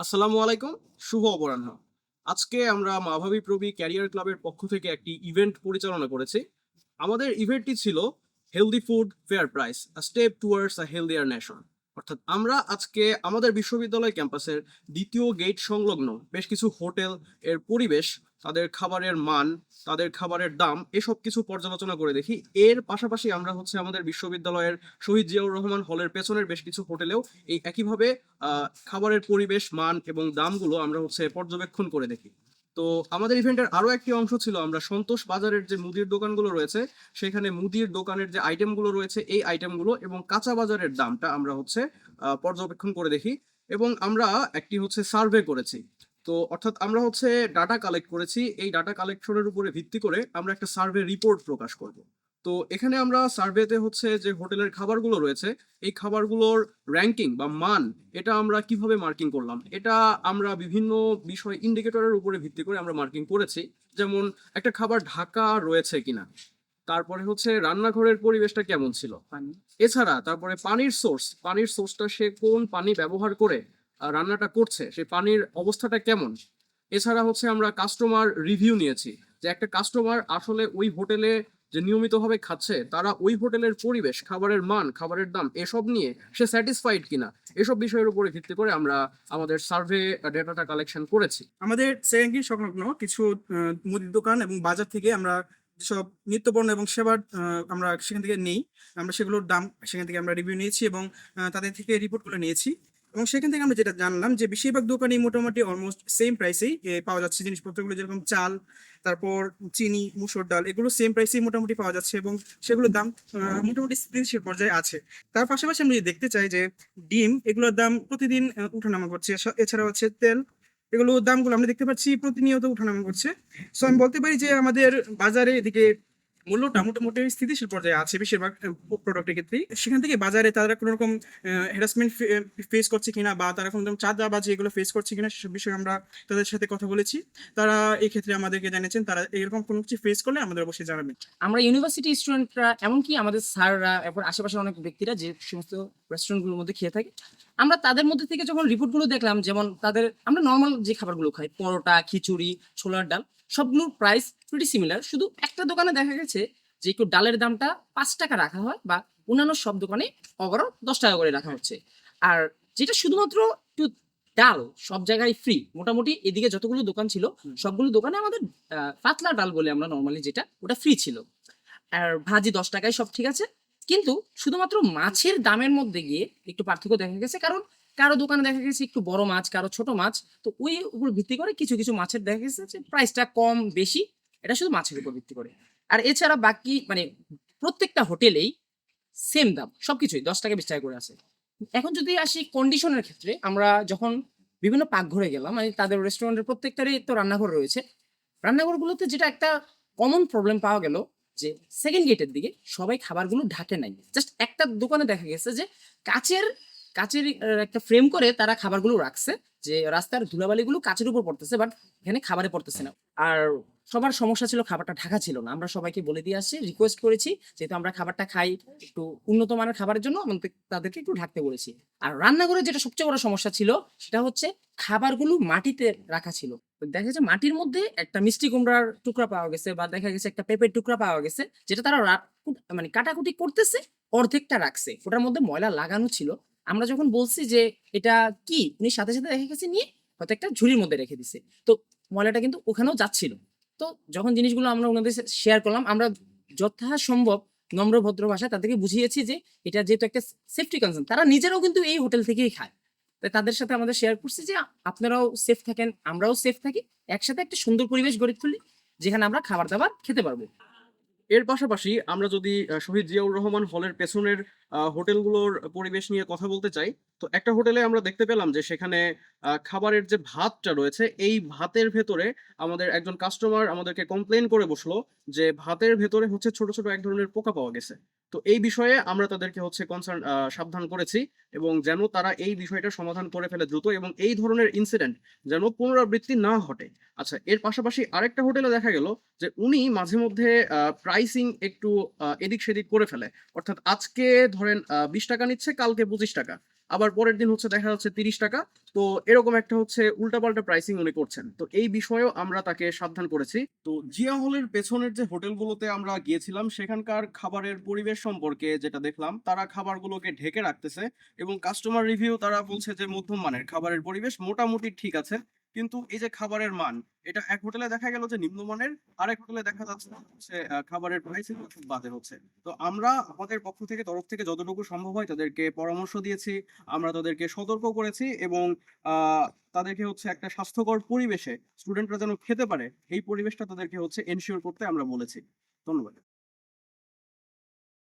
আসসালামু আলাইকুম, শুভ অপরাহ্ন। আজকে আমরা মাভাবী প্রবি ক্যারিয়ার ক্লাবের পক্ষ থেকে একটি ইভেন্ট পরিচালনা করেছি। আমাদের ইভেন্টটি ছিল হেলদি ফুড ফেয়ার প্রাইস, আ স্টেপ টুয়ার্ডস আ হেলদিয়ার নেশন। অর্থাৎ আমরা আজকে আমাদের বিশ্ববিদ্যালয় ক্যাম্পাসের দ্বিতীয় গেট সংলগ্ন বেশ কিছু হোটেল এর পরিবেশ, তাদের খাবারের মান, তাদের খাবারের দাম এসব কিছু পর্যালোচনা করে দেখি। এর পাশাপাশি আমরা আমাদের বিশ্ববিদ্যালয়ের শহীদ জিয়াউর রহমান হলের পেছনের বেশ কিছু হোটেলেও এই একইভাবে খাবারের পরিবেশ, মান এবং দামগুলো আমরা পর্যবেক্ষণ করে দেখি। তো আমাদের ইভেন্টের আরো একটি অংশ ছিল আমরা সন্তোষ বাজারের যে মুদির দোকানগুলো রয়েছে সেখানে মুদির দোকানের যে আইটেমগুলো রয়েছে এই আইটেমগুলো এবং কাঁচা বাজারের দামটা আমরা পর্যবেক্ষণ করে দেখি। এবং আমরা একটি সার্ভে করেছি। তো অর্থাৎ আমরা ডাটা কালেক্ট করেছি। এই ডাটা কালেকশনের উপরে ভিত্তি করে আমরা একটা সার্ভে রিপোর্ট প্রকাশ করব। তো এখানে আমরা সার্ভেতে যে হোটেলের খাবারগুলো রয়েছে এই খাবারগুলোর র্যাঙ্কিং বা মান এটা আমরা কিভাবে মার্কিং করলাম, এটা আমরা বিভিন্ন বিষয় ইন্ডিকেটরের উপরে ভিত্তি করে আমরা মার্কিং করেছি। যেমন একটা খাবার ঢাকা রয়েছে কিনা, তারপরে রান্নাঘরের পরিবেশটা কেমন ছিল, এছাড়া তারপরে পানির সোর্সটা সে কোন পানি ব্যবহার করে রান্নাটা করছে, সেই পানির অবস্থাটা কেমন। এছাড়া আমরা কাস্টমার রিভিউ নিয়েছি, যে একটা কাস্টমার আসলে ওই হোটেলে যে নিয়মিতভাবে খাচ্ছে তারা ওই হোটেলের পরিবেশ, খাবারের মান, খাবারের দাম এসব নিয়ে সে স্যাটিসফাইড কিনা। এসব বিষয়ের উপরে ভিত্তি করে আমরা আমাদের সার্ভে ডেটাটা কালেকশন করেছি। আমাদের সেকেন্ডারি সংলগ্ন কিছু মুদির দোকান এবং বাজার থেকে আমরা সব নিত্যপণ্য এবং সেবার আমরা সেখান থেকে নেই। আমরা সেগুলোর দাম সেখান থেকে আমরা রিভিউ নিয়েছি এবং তাদের থেকে রিপোর্টগুলো নিয়েছি। এবং সেখান থেকে আমরা যেটা জানলাম যে বেশিরভাগ দোকানেই মোটামুটি অলমোস্ট সেম প্রাইসেই পাওয়া যাচ্ছে জিনিসপত্রগুলো, যেরকম চাল, তারপর চিনি, মুসুর ডাল, এগুলো সেম প্রাইসেই মোটামুটি পাওয়া যাচ্ছে এবং সেগুলোর দাম মোটামুটি স্থিতিশীল পর্যায়ে আছে। তার পাশাপাশি আমরা যদি দেখতে চাই যে ডিম, এগুলোর দাম প্রতিদিন উঠানামা করছে। এছাড়া হচ্ছে তেল, এগুলো দামগুলো আমরা দেখতে পাচ্ছি প্রতিনিয়ত ওঠানামা করছে। সো আমি বলতে পারি যে আমাদের বাজারে এদিকে মূল্যটা মোটামুটি স্থিতিশীল পর্যায়ে আছে বেশিরভাগ প্রোডাক্টের ক্ষেত্রেই। সেখান থেকে বাজারে তারা কোনো রকম হ্যারাসমেন্ট ফেস করছে কিনা বা তারা কোনো রকম চাঁদাবাজি এগুলো ফেস করছে কিনা সেসব বিষয়ে আমরা তাদের সাথে কথা বলেছি। তারা এই ক্ষেত্রে আমাদেরকে জানিয়েছেন তারা এরকম কোনো কিছু ফেস করলে আমাদের অবশ্যই জানাবেন। আমরা ইউনিভার্সিটি স্টুডেন্টরা, এমনকি আমাদের স্যাররা এবং আশেপাশের অনেক ব্যক্তিরা যে সমস্ত রেস্টুরেন্টগুলোর মধ্যে খেয়ে থাকে, আমরা তাদের মধ্যে থেকে যখন রিপোর্টগুলো দেখলাম, যেমন আমরা নর্মাল যে খাবারগুলো খাই, পরোটা, খিচুড়ি, ছোলার ডাল, সবগুলোর প্রাইস প্রিটি সিমিলার। শুধু একটা দোকানে দেখা গেছে যে একটু ডালের দামটা 5 টাকা রাখা হয়, বা অন্যান্য সব দোকানে ওভারঅল 10 টাকা করে রাখা হচ্ছে। আর যেটা শুধুমাত্র একটু ডাল সব জায়গায় ফ্রি। মোটামুটি এদিকে যতগুলো দোকান ছিল সবগুলো দোকানে আমাদের পাতলা ডাল বলে আমরা নর্মালি যেটা, ওটা ফ্রি ছিল। আর ভাজি 10 টাকায় সব ঠিক আছে। কিন্তু শুধুমাত্র মাছের দামের মধ্যে গিয়ে একটু পার্থক্য দেখা গেছে, কারণ কারো দোকানে দেখা গেছে একটু বড় মাছ, কারো ছোট মাছ। তো ওই উপর ভিত্তি করে কিছু কিছু মাছের দেখা গেছে যে প্রাইসটা কম বেশি, এটা শুধু মাছের উপর ভিত্তি করে। আর এছাড়া বাকি প্রত্যেকটা হোটেলেই সেম দাম, সবকিছুই 10 টাকা 20 টাকা করে আছে। এখন যদি আসি কন্ডিশনের ক্ষেত্রে, আমরা যখন বিভিন্ন পাকঘরে গেলাম, তাদের রেস্টুরেন্টের প্রত্যেকটারই তো রান্নাঘর রয়েছে। রান্নাঘরগুলোতে যেটা একটা কমন প্রবলেম পাওয়া গেল, যে সেকেন্ড গেটের দিকে সবাই খাবারগুলো ঢাকে নাই। জাস্ট একটা দোকানে দেখা গেছে যে কাচের কাচের একটা ফ্রেম করে তারা খাবারগুলো রাখছে, যে রাস্তার ধুলাবালিগুলো কাচের উপর পড়তেছে, বাট এখানে খাবারে পড়তেছে না। আর সবার সমস্যা ছিল খাবারটা ঢাকা ছিল না। আমরা সবাইকে বলে দিয়ে আসছি, রিকোয়েস্ট করেছি, যেহেতু আমরা খাবারটা খাই একটু উন্নত মানের খাবারের জন্য, তাদেরকে একটু ঢাকতে বলেছি। আর রান্নাঘরে যেটা সবচেয়ে বড় সমস্যা ছিল সেটা হচ্ছে খাবারগুলো মাটিতে রাখা ছিল। তো দেখা যাচ্ছে মাটির মধ্যে একটা মিষ্টি কুমড়ার টুকরা পাওয়া গেছে, বা দেখা গেছে একটা পেঁপের টুকরা পাওয়া গেছে, যেটা তারা কাটাকুটি করতেছে, অর্ধেকটা রাখছে, ওটার মধ্যে ময়লা লাগানো ছিল। আমরা যখন বলছি যে এটা কি, উনি সাথে সাথে দেখা গেছে নিয়ে হয়তো একটা ঝুড়ির মধ্যে রেখে দিছে। তো ময়লাটা কিন্তু ওখানেও যাচ্ছিল। তো যখন জিনিসগুলো আমরা ওনাদের শেয়ার করলাম, আমরা যথাসম্ভব নম্র ভদ্র ভাষায় তাদেরকে বুঝিয়েছি যে এটা যেহেতু একটা সেফটি কনসার্ন, তারা নিজেরাও কিন্তু এই হোটেল থেকেই খায়। তাই তাদের সাথে আমাদের শেয়ার করছি যে আপনারাও সেফ থাকেন, আমরাও সেফ থাকি, একসাথে একটা সুন্দর পরিবেশ গড়ে তুলি যেখানে আমরা খাবার দাবার খেতে পারবো। এর পাশাপাশি আমরা যদি শহীদ জিয়াউর রহমান হলের পেছনের হোটেলগুলোর পরিবেশ নিয়ে কথা বলতে চাই, তো একটা হোটেলে আমরা দেখতে পেলাম যে সেখানে খাবারের যে ভাতটা রয়েছে এই ভাতের ভেতরে আমাদের একজন কাস্টমার আমাদেরকে কমপ্লেন করে বসলো যে ভাতের ভেতরে ছোট ছোট এক ধরনের পোকা পাওয়া গেছে। তো এই বিষয়ে আমরা তাদেরকে কনসার্ন সাবধান করেছি এবং যেন তারা এই বিষয়টা সমাধান করে ফেলে দ্রুত, এবং এই ধরনের ইনসিডেন্ট যেন পুনরাবৃত্তি না ঘটে। আচ্ছা, এর পাশাপাশি আরেকটা হোটেলে দেখা গেল যে উনি মাঝে মধ্যে প্রাইসিং একটু এদিক সেদিক করে ফেলে। অর্থাৎ আজকে ধরেন 20 টাকা নিচ্ছে, কালকে 25 টাকা। আবার পরের দিন হচ্ছে দেখা যাচ্ছে 30 টাকা। তো এরকম একটা হচ্ছে উল্টাপাল্টা প্রাইসিং উনি করছেন। তো এই বিষয়েও আমরা তাকে সাবধান করেছি। তো জিয়া হলের পেছনের যে হোটেলগুলোতে আমরা গিয়েছিলাম সেখানকার খাবারের পরিবেশ সম্পর্কে যেটা দেখলাম, তারা খাবারগুলোকে ঢেকে রাখতেছে এবং কাস্টমার রিভিউ তারা বলছে যে মধ্যম মানের খাবারের পরিবেশ মোটামুটি ঠিক আছে। কিন্তু এই যে খাবারের মান, এটা এক হোটেলে দেখা গেল যে নিম্নমানের, আরেক হোটেলে দেখা যাচ্ছে হচ্ছে খাবারের প্রাইসিং খুব বাজে হচ্ছে। তো আমরা আমাদের পক্ষ থেকে তরফ থেকে যতটুকু সম্ভব হয় তাদেরকে পরামর্শ দিয়েছি, আমরা তাদেরকে সতর্ক করেছি এবং তাদেরকে হচ্ছে একটা স্বাস্থ্যকর পরিবেশে স্টুডেন্টরা যেন খেতে পারে এই পরিবেশটা তাদেরকে হচ্ছে এনশিওর করতে আমরা বলেছি। ধন্যবাদ।